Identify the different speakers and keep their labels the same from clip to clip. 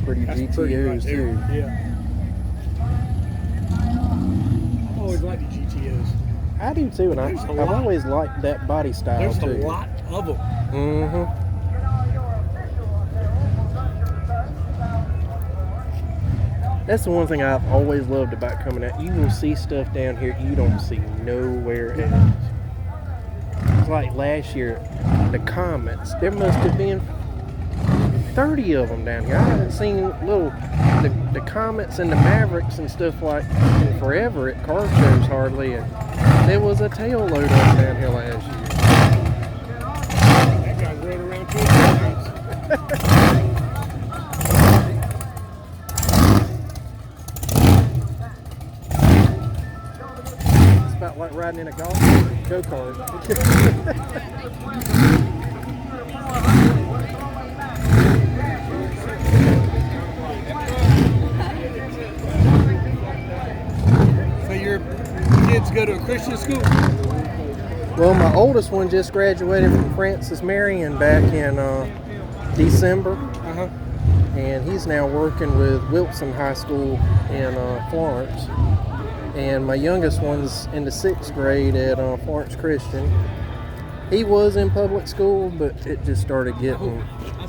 Speaker 1: pretty
Speaker 2: That's
Speaker 1: GTOs
Speaker 2: pretty right there.
Speaker 1: too.
Speaker 2: Yeah. I always liked the GTOs.
Speaker 1: I do too, and
Speaker 2: There's a
Speaker 1: I've
Speaker 2: lot.
Speaker 1: always liked that body style
Speaker 2: There's
Speaker 1: too.
Speaker 2: a lot of them.
Speaker 1: Mm-hmm. That's the one thing I've always loved about coming out. You will see stuff down here you don't see nowhere else. It's like last year, the Comets. There must have been 30 of them down here. I haven't seen the Comets and the Mavericks and stuff like in forever at car shows hardly. And there was a tail load of them down here last year.
Speaker 2: That guy's running around too.
Speaker 1: It's about like riding in a go-kart.
Speaker 2: So your kids go to a Christian school?
Speaker 1: Well, my oldest one just graduated from Francis Marion back in December.
Speaker 2: Uh-huh.
Speaker 1: And he's now working with Wilson High School in Florence. And my youngest one's in the 6th grade at Florence Christian. He was in public school, but it just started getting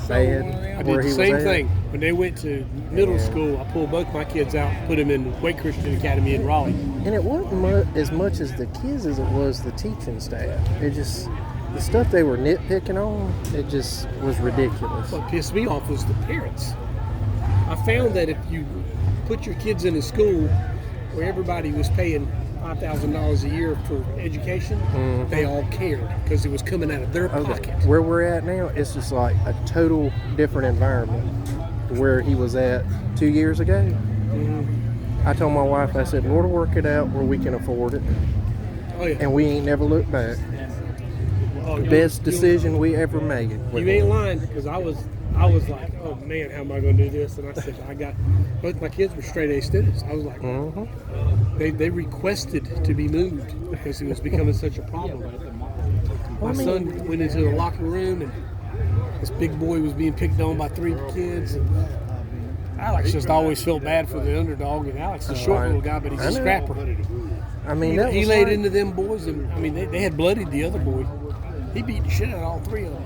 Speaker 1: bad.
Speaker 2: I
Speaker 1: where
Speaker 2: did
Speaker 1: he
Speaker 2: the
Speaker 1: was
Speaker 2: same
Speaker 1: at.
Speaker 2: thing. When they went to middle school, I pulled both my kids out, put them in Wake Christian Academy in Raleigh.
Speaker 1: And it wasn't as much as the kids as it was the teaching staff. It just, the stuff they were nitpicking on, it just was ridiculous.
Speaker 2: What pissed me off was the parents. I found that if you put your kids in a school where everybody was paying $5,000 a year for education, they all cared because it was coming out of their pocket.
Speaker 1: Where we're at now, it's just like a total different environment to where he was at 2 years ago. I told my wife, I said, Lord, work it out where we can afford it.
Speaker 2: Oh yeah.
Speaker 1: And we ain't never looked back.
Speaker 2: Oh,
Speaker 1: The best decision we ever made.
Speaker 2: You ain't lying, because I was like, oh man, how am I going to do this? And I said, both my kids were straight A students. I was like, they requested to be moved because it was becoming such a problem. My son went into the locker room and this big boy was being picked on by 3 kids. And Alex just always felt bad for the underdog, and Alex is a short little guy, but he's a scrapper.
Speaker 1: I mean,
Speaker 2: He laid into them boys, and I mean, they had bloodied the other boy. He beat the shit out of all 3 of them.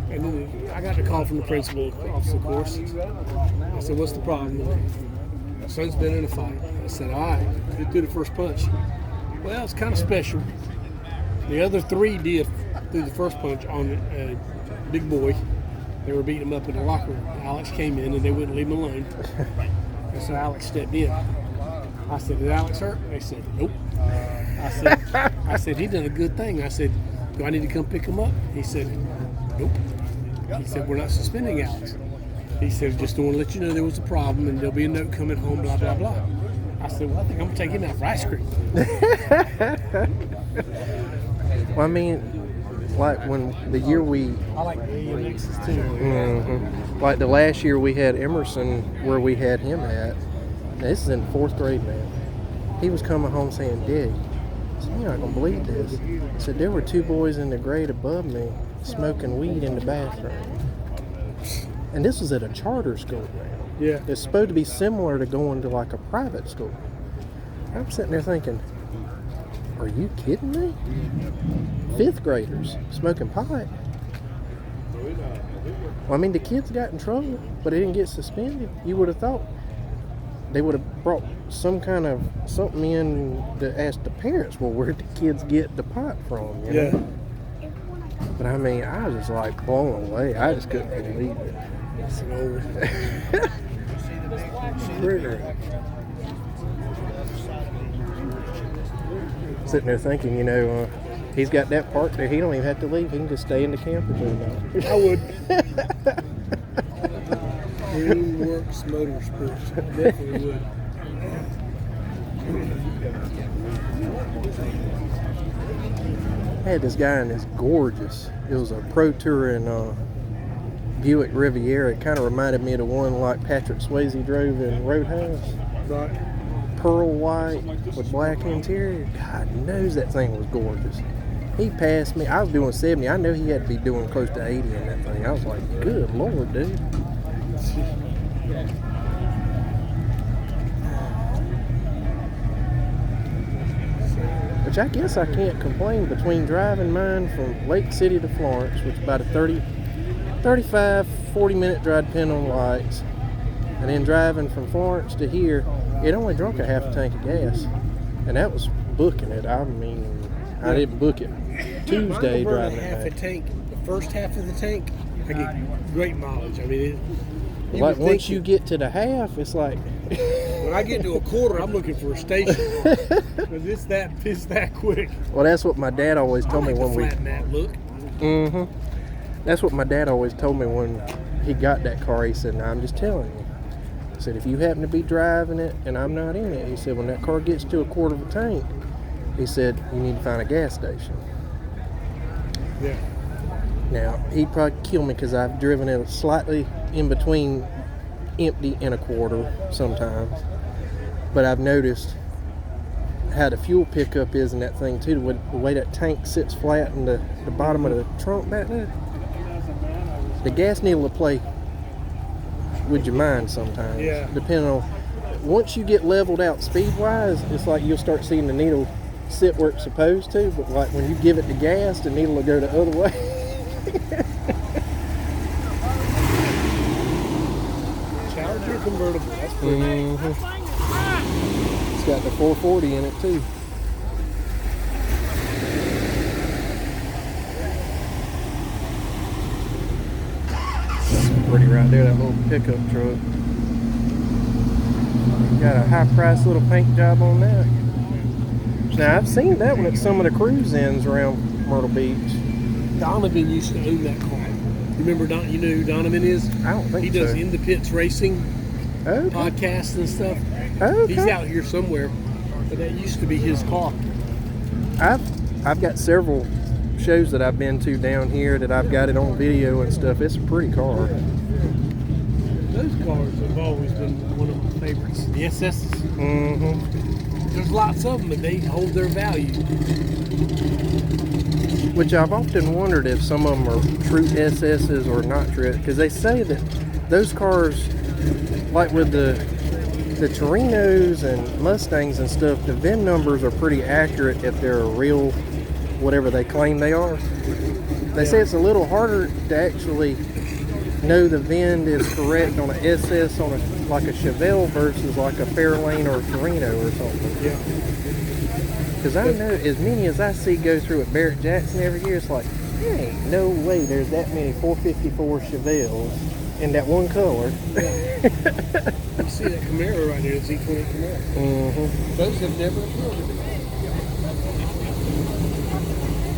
Speaker 2: And then I got the call from the principal office, of course. I said, what's the problem? My son's been in a fight. I said, all right, who threw the first punch? Well, it's kind of special. The other 3 did threw the first punch on a big boy. They were beating him up in the locker room. Alex came in, and they wouldn't leave him alone. And so Alex stepped in. I said, did Alex hurt? They said, nope. I said, he done a good thing. I said, do I need to come pick him up? He said, nope. He said, we're not suspending Alex. He said, just want to let you know there was a problem and there'll be a note coming home, blah, blah, blah. I said, well, I think I'm going to take him out for ice cream.
Speaker 1: Well, I mean, like when the year
Speaker 2: I like the AMXs too.
Speaker 1: like the last year we had Emerson where we had him at. This is in 4th grade now. He was coming home saying, Daddy, you're not going to believe this. He said, there were 2 boys in the grade above me smoking weed in the bathroom. And this was at a charter school now.
Speaker 2: Yeah.
Speaker 1: It's supposed to be similar to going to like a private school. I'm sitting there thinking, are you kidding me? 5th graders smoking pot. Well, I mean, the kids got in trouble, but they didn't get suspended. You would have thought they would have brought some kind of something in to ask the parents, well, where'd the kids get the pot from? You know? But I mean, I was just like blown away. I just couldn't believe it.
Speaker 2: It's an old
Speaker 1: Sitting there thinking, you know, he's got that park there. He don't even have to leave. He can just stay in the campers overnight.
Speaker 2: I would. DreamWorks Motorsports. Definitely would.
Speaker 1: I had this guy in this gorgeous. It was a Pro Touring Buick Riviera. It kind of reminded me of the one like Patrick Swayze drove in Roadhouse.
Speaker 2: Right.
Speaker 1: Pearl white with black interior. God knows that thing was gorgeous. He passed me. I was doing 70. I know he had to be doing close to 80 in that thing. I was like, good Lord, dude. Which I guess I can't complain between driving mine from Lake City to Florence, which is about a 35, 40 minute drive depending on lights. And then driving from Florence to here, it only drunk a half a tank of gas. And that was booking it. I mean, I didn't book it Tuesday driving it
Speaker 2: half a
Speaker 1: back.
Speaker 2: tank. The first half of the tank, I get great mileage. I mean,
Speaker 1: Like once you get to the half, it's like
Speaker 2: when I get to a quarter, I'm looking for a station because it's that quick.
Speaker 1: well, that's what my dad always told me
Speaker 2: I like
Speaker 1: when
Speaker 2: the
Speaker 1: we.
Speaker 2: flat mat look.
Speaker 1: That's what my dad always told me when he got that car. He said, "Now I'm just telling you." He said, "If you happen to be driving it and I'm not in it," he said, "when that car gets to a quarter of a tank," he said, "you need to find a gas station."
Speaker 2: Yeah.
Speaker 1: Now he'd probably kill me because I've driven it slightly in between empty and a quarter sometimes, but I've noticed how the fuel pickup is in that thing too. The way that tank sits flat in the bottom of the trunk back there, the gas needle will play with your mind sometimes.
Speaker 2: Yeah.
Speaker 1: Depending on once you get leveled out speed wise, it's like you'll start seeing the needle sit where it's supposed to. But like when you give it the gas, the needle will go the other way.
Speaker 2: Charger convertible. That's pretty.
Speaker 1: It's got the 440 in it too. That's pretty right there, that little pickup truck. Got a high price little paint job on that. Now I've seen that one at some of the cruise ins around Myrtle Beach.
Speaker 2: Donovan used to own that car. You remember you know who Donovan is?
Speaker 1: I don't think
Speaker 2: He does
Speaker 1: so.
Speaker 2: In the Pits racing
Speaker 1: Okay.
Speaker 2: podcasts and stuff.
Speaker 1: Okay.
Speaker 2: He's out here somewhere, but that used to be his car.
Speaker 1: I've got several shows that I've been to down here that I've got it on video and stuff. It's a pretty car.
Speaker 2: Those cars have always been one of my favorites. The SSs.
Speaker 1: Mm-hmm.
Speaker 2: There's lots of them, but they hold their value.
Speaker 1: Which I've often wondered if some of them are true SSs or not true, because they say that those cars, like with the Torinos and Mustangs and stuff, the VIN numbers are pretty accurate if they're a real whatever they claim they are. They say it's a little harder to actually know the VIN is correct on an SS on like a Chevelle versus like a Fairlane or a Torino or something.
Speaker 2: Yeah.
Speaker 1: Because I know as many as I see go through at Barrett Jackson every year, it's like, there ain't no way there's that many 454 Chevelles in that one color.
Speaker 2: You see that Camaro right there, the Z28 Camaro.
Speaker 1: Mm-hmm.
Speaker 2: Those have never appealed to me.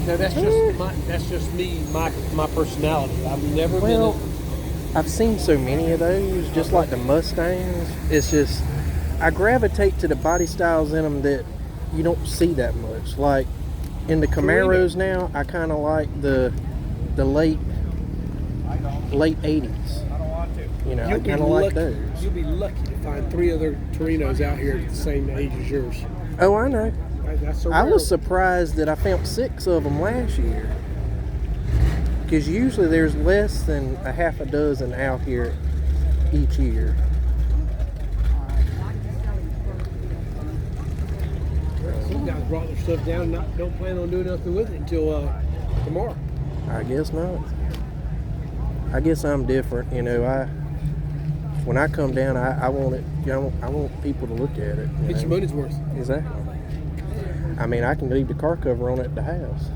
Speaker 2: No, that's just me, my personality. I've never
Speaker 1: Well, I've seen so many of those, just like the Mustangs. It's just, I gravitate to the body styles in them that you don't see that much. Like in the Camaros now, I kind of like the late 80s. You know, I kind of like those.
Speaker 2: You'll be lucky to find 3 other Torinos out here at the same age as yours.
Speaker 1: Oh, I know.
Speaker 2: That's a
Speaker 1: I
Speaker 2: rare
Speaker 1: was
Speaker 2: one.
Speaker 1: surprised that I found 6 of them last year. Because usually there's less than a half a dozen out here each year.
Speaker 2: Some guys brought their stuff down and don't plan on doing nothing with it until tomorrow.
Speaker 1: I guess not. I guess I'm different. You know, when I come down, I want it. You know, I want people to look at it.
Speaker 2: Get your money's worth.
Speaker 1: Exactly. I mean, I can leave the car cover on at the house.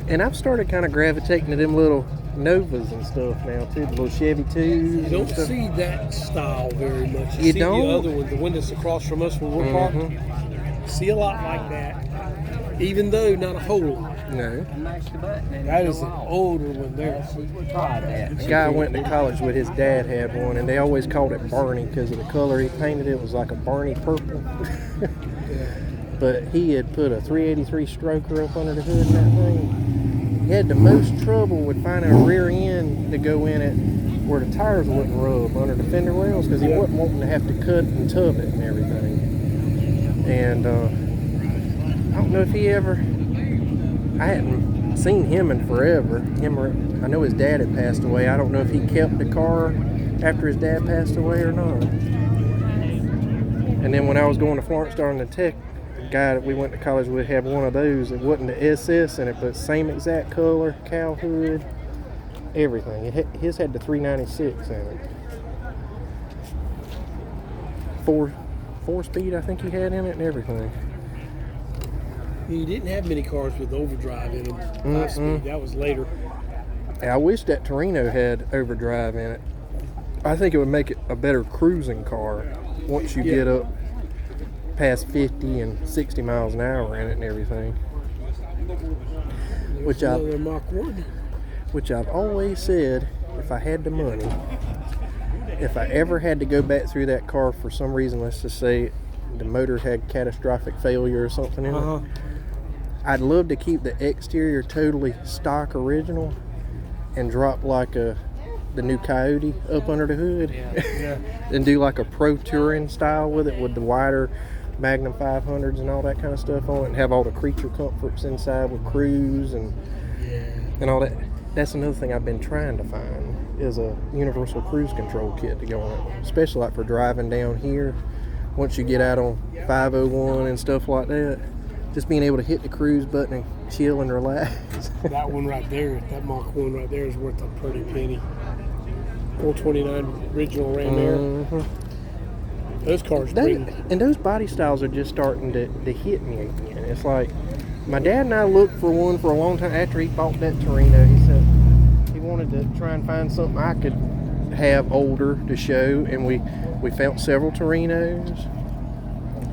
Speaker 1: And I've started kind of gravitating to them little Novas and stuff now too, the little Chevy 2s.
Speaker 2: You
Speaker 1: and
Speaker 2: don't
Speaker 1: stuff.
Speaker 2: see that style very much.
Speaker 1: You
Speaker 2: see
Speaker 1: don't?
Speaker 2: the other one, the one that's across from us where we're parked. See a lot like that, even though not a whole lot.
Speaker 1: No.
Speaker 2: That is an older one there.
Speaker 1: The guy I went to college with, his dad had one, and they always called it Barney because of the color he painted it. It was like a Barney purple. But he had put a 383 stroker up under the hood in that thing. He had the most trouble with finding a rear end to go in it where the tires wouldn't rub under the fender wells because he wasn't wanting to have to cut and tub it and everything. And I don't know if he ever I hadn't seen him in forever. I know his dad had passed away. I don't know if he kept the car after his dad passed away or not. And then when I was going to Florence starting the tech, the guy that we went to college with had one of those. It wasn't the SS in it, but same exact color, cow hood, everything. His had the 396 in it. Four speed, I think he had in it and everything.
Speaker 2: He didn't have many cars with overdrive in them. 5-speed. That was later.
Speaker 1: I wish that Torino had overdrive in it. I think it would make it a better cruising car once you get up past 50 and 60 miles an hour in it and everything. Which I've always said, if I had the money, if I ever had to go back through that car for some reason, let's just say the motor had catastrophic failure or something in it, I'd love to keep the exterior totally stock original and drop like the new Coyote up under the hood and do like a pro touring style with it with the wider Magnum 500s and all that kind of stuff on it and have all the creature comforts inside with cruise and all that. That's another thing I've been trying to find is a universal cruise control kit to go on it, especially like for driving down here. Once you get out on 501 and stuff like that, just being able to hit the cruise button and chill and relax.
Speaker 2: That one right there, that Mach 1 right there is worth a pretty penny. 429 original Ram Air. Those cars
Speaker 1: and those body styles are just starting to hit me again. It's like my dad and I looked for one for a long time after he bought that Torino. He said he wanted to try and find something I could have older to show, and we found several Torinos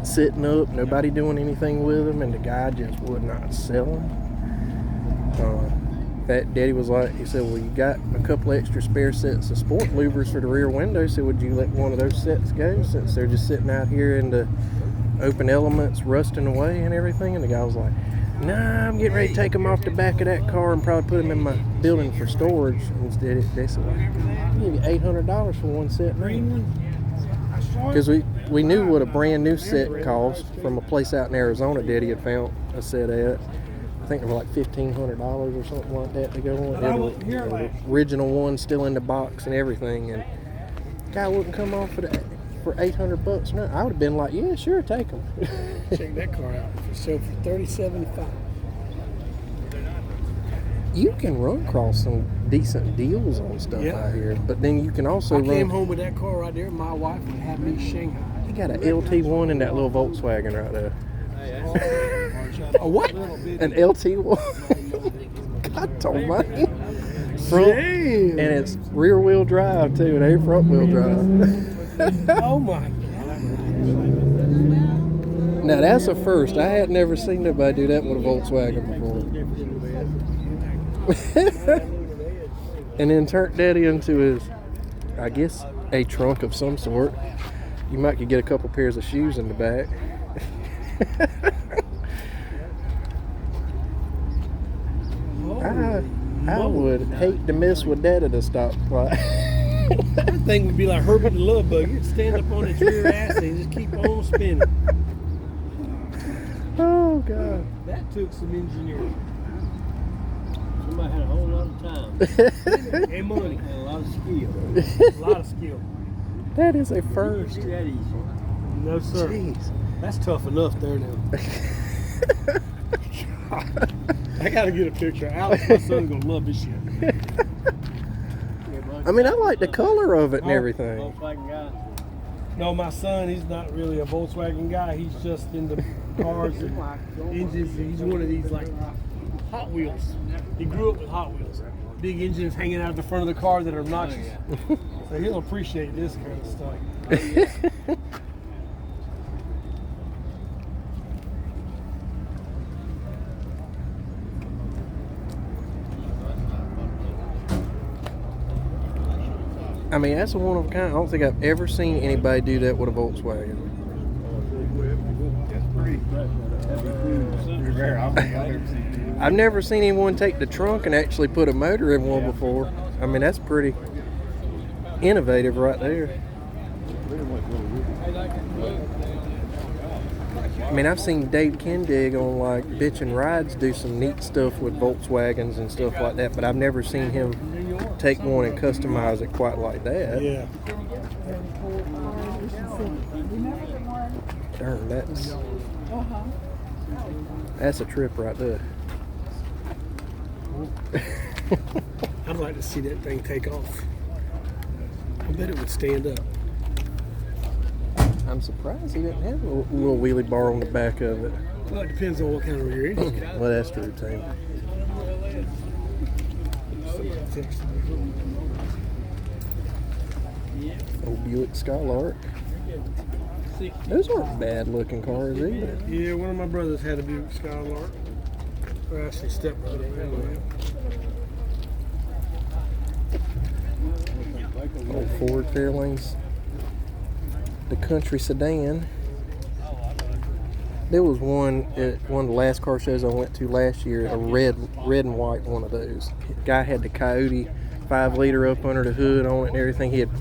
Speaker 1: sitting up, nobody doing anything with them, and the guy just would not sell them. That Daddy was like, he said, well, you got a couple extra spare sets of sport louvers for the rear window, so would you let one of those sets go since they're just sitting out here in the open elements rusting away and everything? And the guy was like, nah, I'm getting ready to take them off the back of that car and probably put them in my building for storage. Instead, they said, well, I'll give you $800 for one set. Because we knew what a brand new set cost from a place out in Arizona Daddy had found a set at. I think they were like $1,500 or something like that to go on. The original one still in the box and everything. And the guy wouldn't come off for $800. No, I would have been like, yeah, sure, take them.
Speaker 2: Check that car out. So for $3,750.
Speaker 1: You can run across some decent deals on stuff out here, but then you can also
Speaker 2: came home with that car right there. My wife would have me Shanghai.
Speaker 1: You got an LT1 in that little Volkswagen right there.
Speaker 2: A what?
Speaker 1: An LT1. God almighty. And it's rear wheel drive too. It ain't front wheel drive.
Speaker 2: Oh my God.
Speaker 1: Now that's a first. I had never seen nobody do that with a Volkswagen before. And then turned Daddy into his, I guess, a trunk of some sort. You might could get a couple pairs of shoes in the back. I would hate to mess with Dad at a stoplight.
Speaker 2: That thing would be like Herbie the Love Bug. You'd stand up on its rear ass and just keep on spinning.
Speaker 1: Oh, God.
Speaker 2: That took some engineering.
Speaker 3: Somebody had a whole lot of time.
Speaker 2: And money.
Speaker 3: And a lot of skill.
Speaker 2: A lot of skill.
Speaker 1: That is a first.
Speaker 3: You do that easy.
Speaker 2: No, sir.
Speaker 1: Jeez.
Speaker 2: That's tough enough there now. I gotta get a picture. Alex, my son's gonna love this shit.
Speaker 1: I mean, I like the color of it and everything.
Speaker 3: Volkswagen guy.
Speaker 2: No, my son, he's not really a Volkswagen guy. He's just into cars and engines. He's one of these like Hot Wheels. He grew up with Hot Wheels. Big engines hanging out of the front of the car that are obnoxious. So he'll appreciate this kind of stuff.
Speaker 1: I mean, that's a one of a kind. I don't think I've ever seen anybody do that with a Volkswagen. I've never seen anyone take the trunk and actually put a motor in one before. I mean, that's pretty innovative right there. I mean, I've seen Dave Kendig on like Bitch and Rides do some neat stuff with Volkswagens and stuff like that, but I've never seen him take one and customize it quite like that.
Speaker 2: Yeah.
Speaker 1: Darn, that's a trip right there.
Speaker 2: I'd like to see that thing take off. I bet it would stand up.
Speaker 1: I'm surprised he didn't have a little wheelie bar on the back of it.
Speaker 2: Well, it depends on what kind of rear end it's got.
Speaker 1: Well, that's true too. Old Buick Skylark. Those aren't bad looking cars either.
Speaker 2: Yeah, one of my brothers had a Buick Skylark. Or actually stepbrother.
Speaker 1: Old Ford Fairlanes. The country sedan. There was one at one of the last car shows I went to last year, a red and white one of those. Guy had the Coyote 5-liter up under the hood on it and everything. He had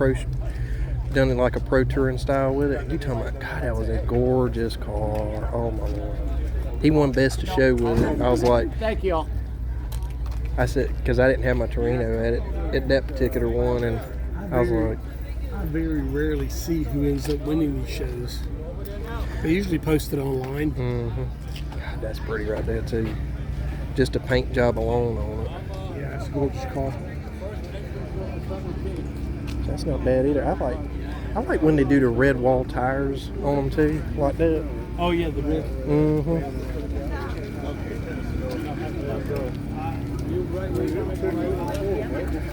Speaker 1: done it like a pro touring style with it. You talking about, God, that was a gorgeous car. Oh my Lord. He won best of show with it. I was like,
Speaker 2: Thank y'all.
Speaker 1: I said, because I didn't have my Torino at that particular one, and I was like,
Speaker 2: I very rarely see who ends up winning these shows. They usually post it online.
Speaker 1: God, that's pretty right there too. Just a paint job alone on it.
Speaker 2: Yeah, it's a gorgeous car.
Speaker 1: That's not bad either. I like when they do the red wall tires on them too, like that.
Speaker 2: Oh yeah, the red.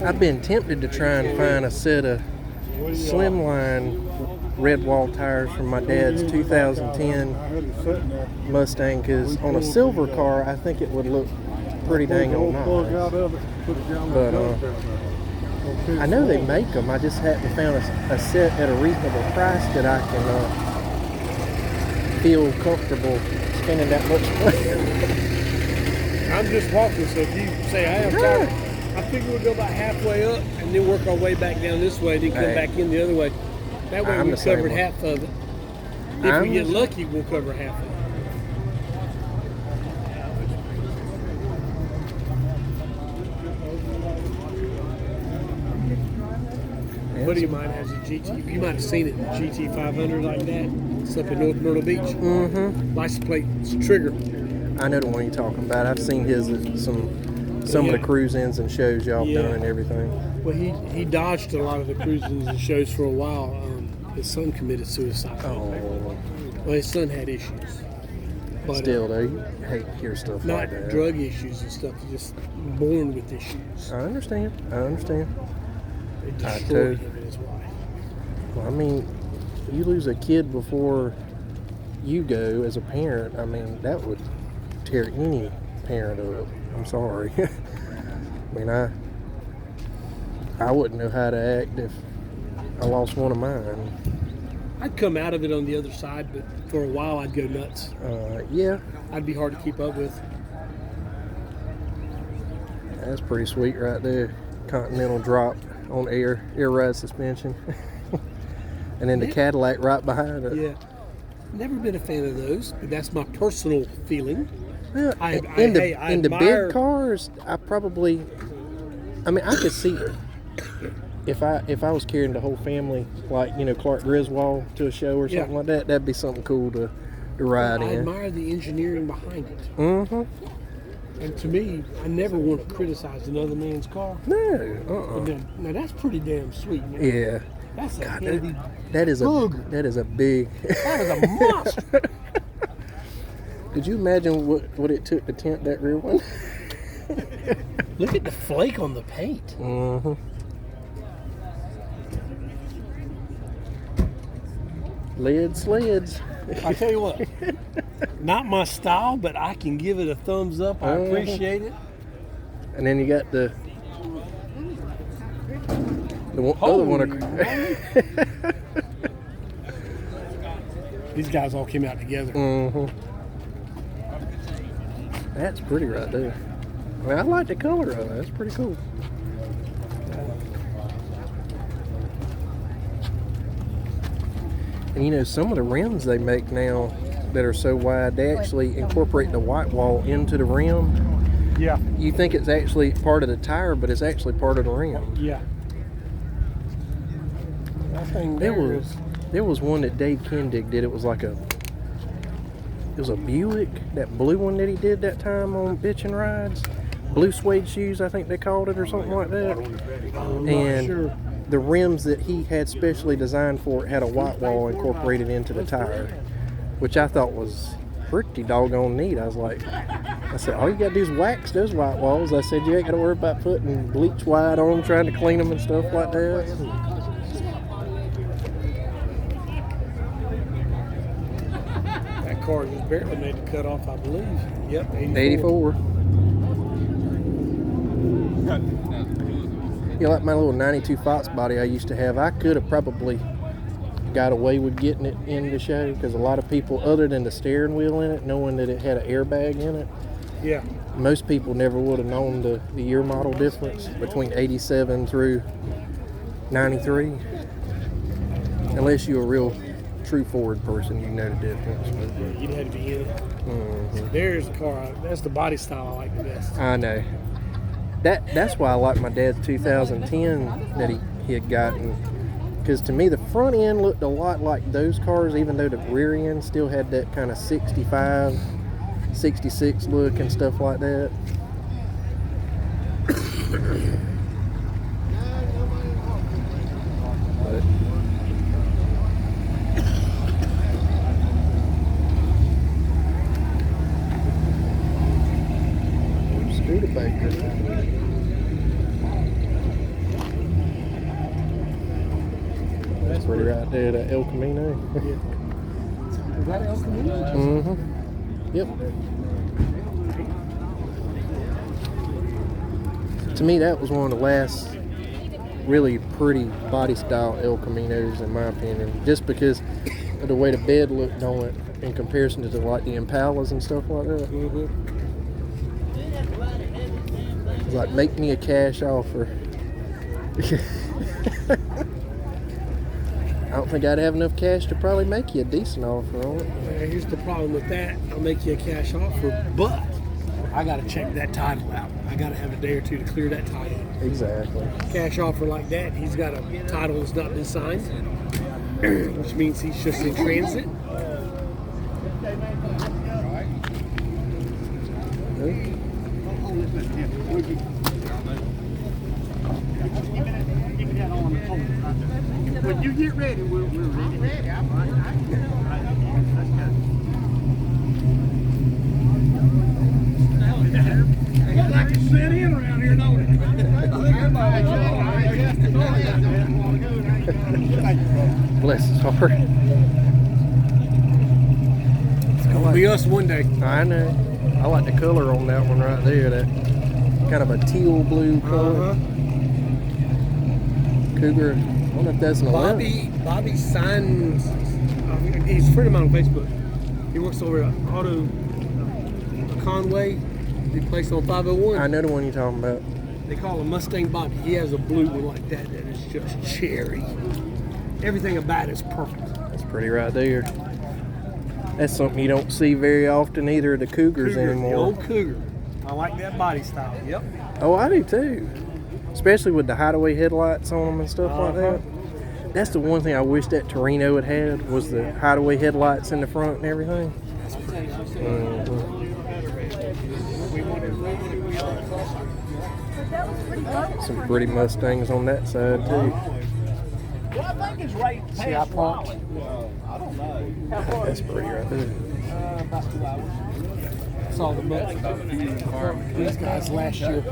Speaker 1: I've been tempted to try and find a set of slimline red wall tires from my dad's 2010 Mustang, because on a silver car I think it would look pretty dang on nice. But I know they make them. I just haven't found a set at a reasonable price that I can feel comfortable spending that much money.
Speaker 2: I'm just walking, so if you say I am tired, I figure we'll go about halfway up and then work our way back down this way, then come back in the other way. That way we covered half of it. If we get lucky, we'll cover half of it. A buddy of mine has a GT. You might have seen it, the GT 500 like that. It's up in North Myrtle Beach. License plate, it's a trigger.
Speaker 1: I know the one you're talking about. I've seen his at some of the cruise-ins and shows y'all done and everything.
Speaker 2: Well, he dodged a lot of the cruise-ins and shows for a while. His son committed suicide.
Speaker 1: Oh,
Speaker 2: well, his son had issues. But,
Speaker 1: still though, you hate to hear stuff
Speaker 2: not
Speaker 1: like that.
Speaker 2: drug issues and stuff. Just born with issues.
Speaker 1: I understand.
Speaker 2: They destroyed him and his wife.
Speaker 1: Well, I mean, you lose a kid before you go as a parent. I mean, that would tear any parent up. I'm sorry. I mean, I wouldn't know how to act if I lost one of mine.
Speaker 2: I'd come out of it on the other side, but for a while I'd go nuts.
Speaker 1: Yeah.
Speaker 2: I'd be hard to keep up with.
Speaker 1: That's pretty sweet right there. Continental drop on air ride suspension. And then the Cadillac right behind it.
Speaker 2: Yeah. Never been a fan of those, but that's my personal feeling.
Speaker 1: Yeah, in the big cars, I could see it. If I was carrying the whole family, like, Clark Griswold to a show or something like that, that'd be something cool to ride in.
Speaker 2: I admire the engineering behind it. And to me, I never want to criticize another man's car.
Speaker 1: No,
Speaker 2: Now that's pretty damn sweet, man.
Speaker 1: Yeah.
Speaker 2: That's a
Speaker 1: God,
Speaker 2: heavy
Speaker 1: that is a big.
Speaker 2: That is a monster.
Speaker 1: Could you imagine what it took to tint that rear one?
Speaker 2: Look at the flake on the paint.
Speaker 1: Lead sleds.
Speaker 2: I tell you what, not my style, but I can give it a thumbs up. I appreciate it.
Speaker 1: And then you got the other one.
Speaker 2: These guys all came out together.
Speaker 1: That's pretty right there. I mean, I like the color of it. That's pretty cool. And some of the rims they make now, that are so wide, they actually incorporate the white wall into the rim.
Speaker 2: Yeah.
Speaker 1: You think it's actually part of the tire, but it's actually part of the rim.
Speaker 2: Yeah. That thing
Speaker 1: There was one that Dave Kendig did. It was a Buick, that blue one that he did that time on Bitchin' Rides. Blue suede shoes, I think they called it, or something like that.
Speaker 2: I'm
Speaker 1: And
Speaker 2: not sure.
Speaker 1: the rims that he had specially designed for it had a white wall incorporated into the tire, which I thought was pretty doggone neat. I said, all you gotta do is wax those white walls. I said, you ain't gotta worry about putting bleach white on them, trying to clean them and stuff like that.
Speaker 2: That car just barely made the cut off, I believe. Yep,
Speaker 1: 84. Yeah, like my little 92 Fox body I used to have, I could have probably got away with getting it in the show because a lot of people, other than the steering wheel in it, knowing that it had an airbag in it,
Speaker 2: Yeah.
Speaker 1: most people never would have known the year model difference between 87 through 93. Unless you're a real true Ford person, you know the difference.
Speaker 2: Yeah, you'd have to be in it.
Speaker 1: Mhm.
Speaker 2: There's the car. That's the body style I like the best.
Speaker 1: I know. That's why I like my dad's 2010 that he had gotten. Because to me, the front end looked a lot like those cars, even though the rear end still had that kind of 65, 66 look and stuff like that. But Studebaker. That's pretty right there, that El Camino.
Speaker 2: Is that El Camino?
Speaker 1: Mm-hmm. Yep. To me, that was one of the last really pretty body style El Caminos, in my opinion, just because of the way the bed looked on it in comparison to like the Impalas and stuff like that.
Speaker 2: Mm-hmm.
Speaker 1: It's like, make me a cash offer. I don't think I'd have enough cash to probably make you a decent offer on it.
Speaker 2: Here's the problem with that. I'll make you a cash offer, but I got to check that title out. I got to have a day or two to clear that title.
Speaker 1: Exactly.
Speaker 2: Cash offer like that, he's got a title that's not been signed, which means he's just in transit.
Speaker 3: When you get ready, we're ready. I'm ready. It's like it's set in around here, don't it?
Speaker 1: Bless his heart.
Speaker 2: It'll be us one day.
Speaker 1: I know. I like the color on that one right there. That kind of a teal blue color. Cougar. I don't know if that's an 11.
Speaker 2: Bobby signs. He's a friend of mine on Facebook. He works over at Auto Conway. He plays on 501.
Speaker 1: I know the one you're talking about.
Speaker 2: They call him Mustang Bobby. He has a blue one like that that is just cherry. Everything about it is perfect.
Speaker 1: That's pretty right there. That's something you don't see very often either, the Cougars
Speaker 2: The
Speaker 1: anymore.
Speaker 2: old Cougar. I like that body style. Yep.
Speaker 1: Oh, I do too. Especially with the hideaway headlights on them and stuff like that. That's the one thing I wish that Torino had was the hideaway headlights in the front and everything. Some pretty Mustangs on that side too.
Speaker 3: Well, I think it's right past
Speaker 2: See, I parked.
Speaker 3: I don't know.
Speaker 1: That's pretty right there.
Speaker 3: About 2 hours.
Speaker 2: Saw the Mustangs. These guys last year.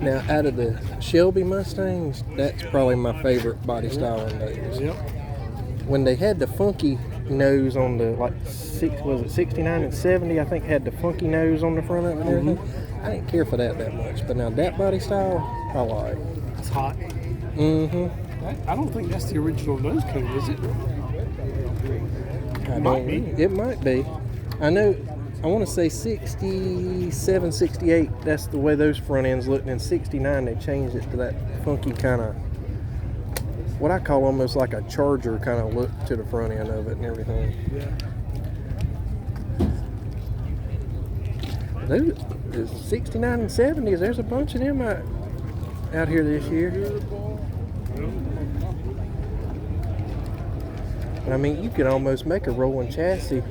Speaker 1: Now, out of the Shelby Mustangs, that's probably my favorite body style in those.
Speaker 2: Yep.
Speaker 1: When they had the funky nose on the, like, 69 and 70, I think had the funky nose on the front of it and everything. I didn't care for that much. But now that body style, I like.
Speaker 2: It's hot.
Speaker 1: Mm-hmm.
Speaker 2: I don't think that's the original nose cone, is it?
Speaker 1: Might be. It might be. I know, I want to say 67, 68, that's the way those front ends looked. And in 69, they changed it to that funky kind of what I call almost like a Charger kind of look to the front end of it and everything.
Speaker 2: Yeah.
Speaker 1: Those the 69 and 70s, there's a bunch of them out here this year. But I mean, you can almost make a rolling chassis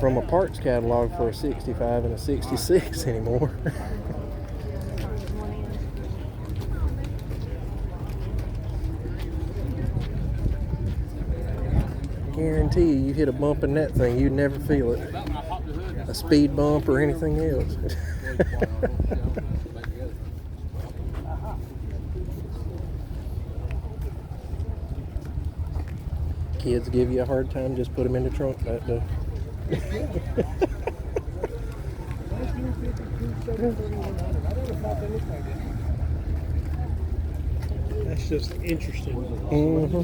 Speaker 1: from a parts catalog for a 65 and a 66 anymore. Guarantee you hit a bump in that thing, you'd never feel it. A speed bump or anything else. Kids give you a hard time, just put them in the trunk that day.
Speaker 2: That's just interesting.
Speaker 1: Mm-hmm.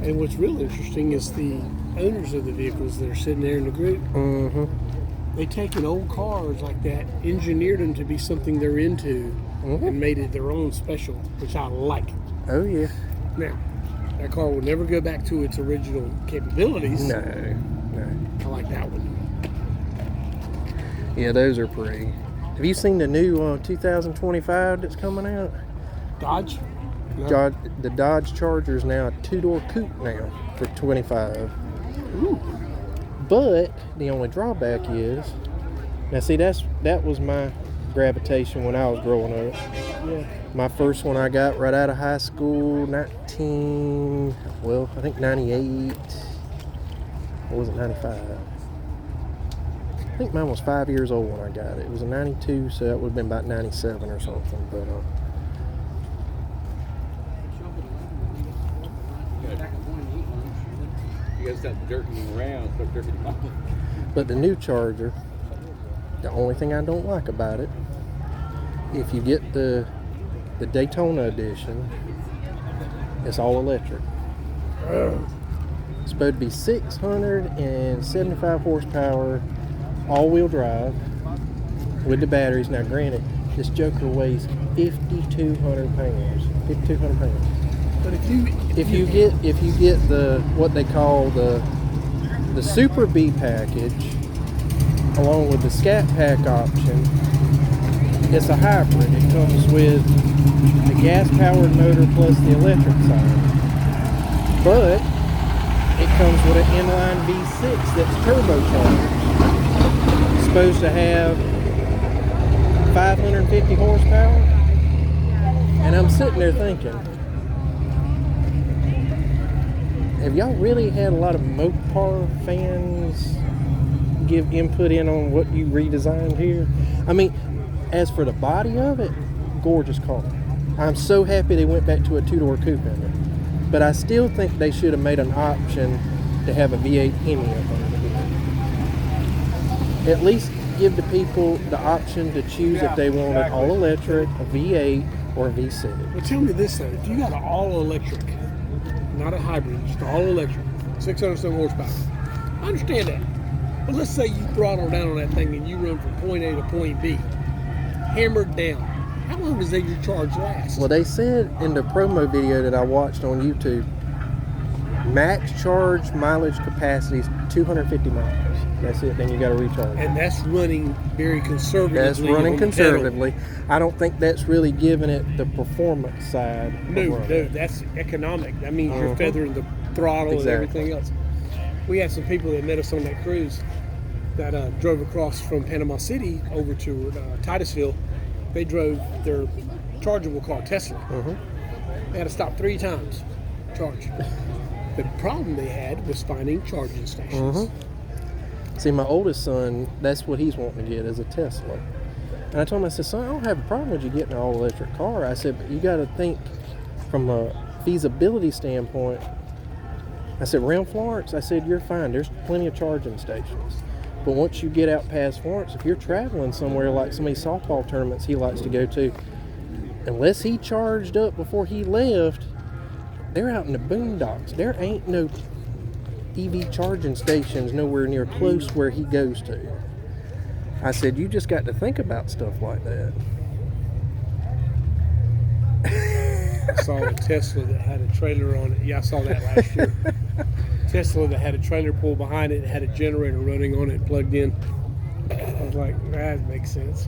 Speaker 2: And what's really interesting is the owners of the vehicles that are sitting there in the group.
Speaker 1: Mm-hmm.
Speaker 2: They taken old cars like that, engineered them to be something they're into, and made it their own special, which I like.
Speaker 1: Oh yeah.
Speaker 2: Now, that car will never go back to its original capabilities.
Speaker 1: No.
Speaker 2: I like that one.
Speaker 1: Yeah, those are pretty. Have you seen the new 2025 that's coming out?
Speaker 2: Dodge? No.
Speaker 1: The Dodge Charger is now a two-door coupe now for $25.
Speaker 2: Ooh.
Speaker 1: But the only drawback is, now see, that was my gravitation when I was growing up.
Speaker 2: Yeah.
Speaker 1: My first one I got right out of high school, I think 98. Or was it 95? I think mine was 5 years old when I got it. It was a 92, so that would have been about 97 or something. But
Speaker 4: You gotta stop jerking them around, stop jerking them off.
Speaker 1: But the new Charger, the only thing I don't like about it, if you get the Daytona edition, it's all electric. It's supposed to be 675 horsepower, all-wheel drive with the batteries. Now, granted, this Joker weighs 5,200 pounds. 5,200 pounds.
Speaker 2: But if
Speaker 1: you get the what they call the Super B package, along with the Scat Pack option, it's a hybrid. It comes with the gas-powered motor plus the electric side, but it comes with an inline V6 that's turbocharged. It's supposed to have 550 horsepower, and I'm sitting there thinking, have y'all really had a lot of Mopar fans give input in on what you redesigned here? I mean, as for the body of it, gorgeous car. I'm so happy they went back to a two-door coupe in it. But I still think they should have made an option to have a V8 Hemi up under it. At least give the people the option to choose if they wanted all electric, a V8, or a V6.
Speaker 2: Well, tell me this though: if you got an all electric, not a hybrid, just all electric, 600 some horsepower, I understand that. But let's say you throttle down on that thing and you run from point A to point B, hammered down. How long does that your charge last?
Speaker 1: Well, they said in the promo video that I watched on YouTube, max charge mileage capacity is 250 miles. That's it. Then you got to recharge.
Speaker 2: And that's running very conservatively.
Speaker 1: That's running
Speaker 2: on the
Speaker 1: conservatively. I don't think that's really giving it the performance side.
Speaker 2: pedal. No, that's economic. That means you're feathering the throttle and everything else. We had some people that met us on that cruise that drove across from Panama City over to Titusville. They drove their chargeable car, Tesla. They had to stop 3 times, charge. The problem they had was finding charging stations.
Speaker 1: See, my oldest son, that's what he's wanting to get, is a Tesla. And I told him, I said, son, I don't have a problem with you getting an all-electric car. I said, but you got to think from a feasibility standpoint. I said, around Florence, I said, you're fine. There's plenty of charging stations. But once you get out past Florence, if you're traveling somewhere like some of these softball tournaments he likes to go to, unless he charged up before he left, they're out in the boondocks. There ain't no EV charging stations nowhere near close where he goes to. I said, you just got to think about stuff like that.
Speaker 2: I saw a Tesla that had a trailer on it. Yeah, I saw that last year. Tesla that had a trailer pulled behind it and had a generator running on it plugged in. I was like, that makes sense.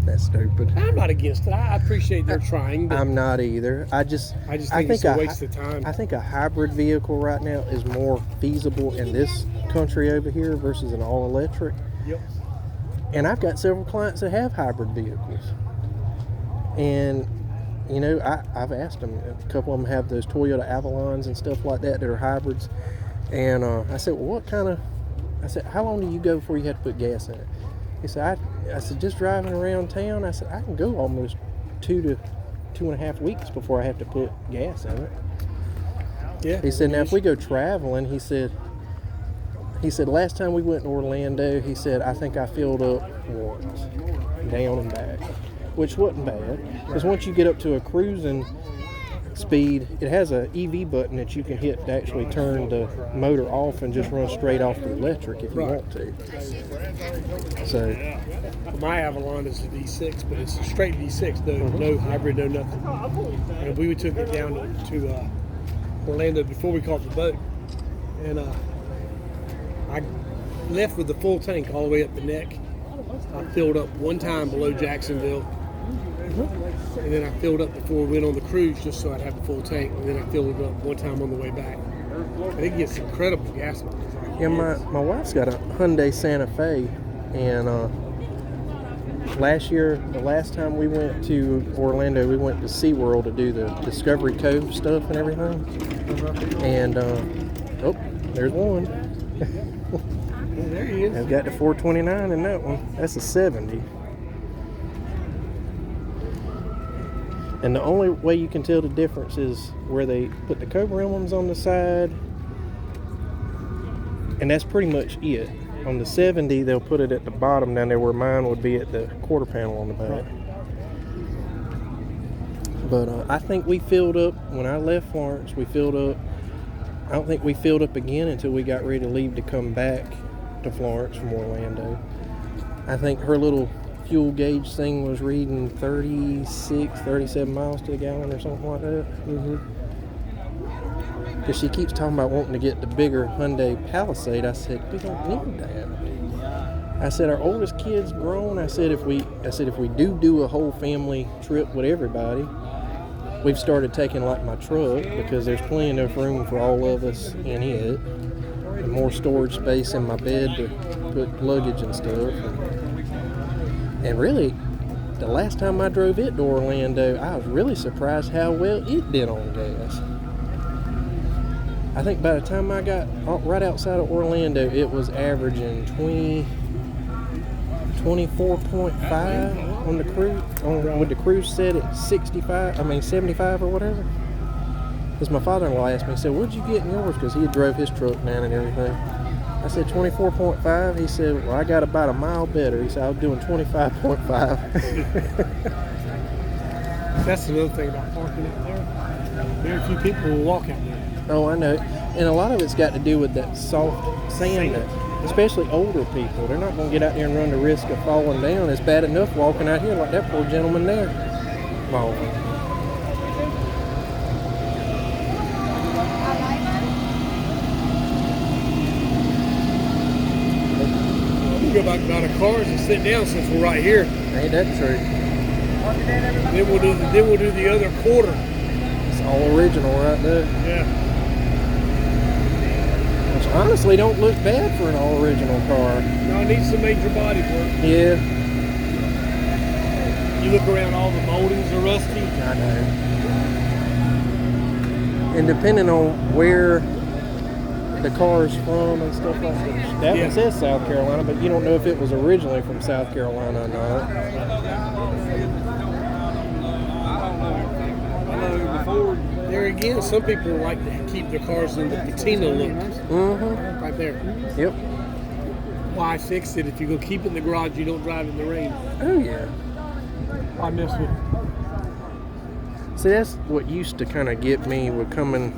Speaker 1: That's stupid.
Speaker 2: I'm not against it. I appreciate they're trying, but
Speaker 1: I'm not either. I just
Speaker 2: think it's a waste of time.
Speaker 1: I think a hybrid vehicle right now is more feasible in this country over here versus an all electric.
Speaker 2: Yep.
Speaker 1: And I've got several clients that have hybrid vehicles. And, you know, I've asked them, a couple of them have those Toyota Avalons and stuff like that are hybrids. And I said, well, I said, how long do you go before you have to put gas in it? He said, I said, just driving around town, I said, I can go almost 2 to 2.5 weeks before I have to put gas in it.
Speaker 2: Yeah.
Speaker 1: He said, now if we go traveling, he said, last time we went to Orlando, he said, I think I filled up once, down and back, which wasn't bad. Because once you get up to a cruising speed, it has a EV button that you can hit to actually turn the motor off and just run straight off the electric if you want to. So,
Speaker 2: my Avalon is a V6, but it's a straight V6, no hybrid, no nothing. And we took it down to Orlando before we caught the boat. And I left with the full tank all the way up the neck. I filled up one time below Jacksonville. And then I filled up before we went on the cruise just so I'd have the full tank. And then I filled it up one time on the way back. And it gets incredible gas mileage.
Speaker 1: yeah, my wife's got a Hyundai Santa Fe, and last year, the last time we went to Orlando, we went to SeaWorld to do the Discovery Cove stuff and everything. And, oh, there's one.
Speaker 2: There he is.
Speaker 1: I've got the 429 in that one. That's a 70. And the only way you can tell the difference is where they put the Cobra emblems on the side. And that's pretty much it. On the 70, they'll put it at the bottom down there where mine would be at the quarter panel on the back. But I think we filled up, when I left Florence, we filled up. I don't think we filled up again until we got ready to leave to come back to Florence from Orlando. I think her little fuel gauge thing was reading 36, 37 miles to the gallon or something like that. Because she keeps talking about wanting to get the bigger Hyundai Palisade. I said, we don't need that. I said, our oldest kid's grown. I said, if we do a whole family trip with everybody, we've started taking like my truck because there's plenty enough room for all of us in it. And more storage space in my bed to put luggage and stuff. And really, the last time I drove it to Orlando, I was really surprised how well it did on gas. I think by the time I got right outside of Orlando, it was averaging 24.5 on the cruise. With the cruise set at 75 or whatever. Because my father-in-law asked me, he said, what'd you get in yours? Because he had drove his truck down and everything. I said 24.5. He said, well, I got about a mile better. He said, I was doing 25.5.
Speaker 2: That's another thing about parking out there. Very few people will walk out there.
Speaker 1: Oh, I know. And a lot of it's got to do with that soft sand, especially older people. They're not going to get out there and run the risk of falling down. It's bad enough walking out here like that poor gentleman there. Well,
Speaker 2: We go back by the cars and sit down since we're right here.
Speaker 1: ain't that true?
Speaker 2: Then we'll do the other quarter.
Speaker 1: It's all original right there.
Speaker 2: Yeah.
Speaker 1: Which honestly don't look bad for an all original car.
Speaker 2: No, it needs some major body work.
Speaker 1: Yeah,
Speaker 2: You look around, all the moldings are rusty.
Speaker 1: I know. And depending on where the car's from and stuff like that. That one says South Carolina, but you don't know if it was originally from South Carolina or not.
Speaker 2: There again, some people like to keep their cars in the patina look.
Speaker 1: Mm-hmm.
Speaker 2: Right there.
Speaker 1: Yep.
Speaker 2: Why fix it? If you go keep it in the garage, you don't drive in the rain.
Speaker 1: Oh, yeah.
Speaker 2: I miss it.
Speaker 1: See, that's what used to kind of get me with coming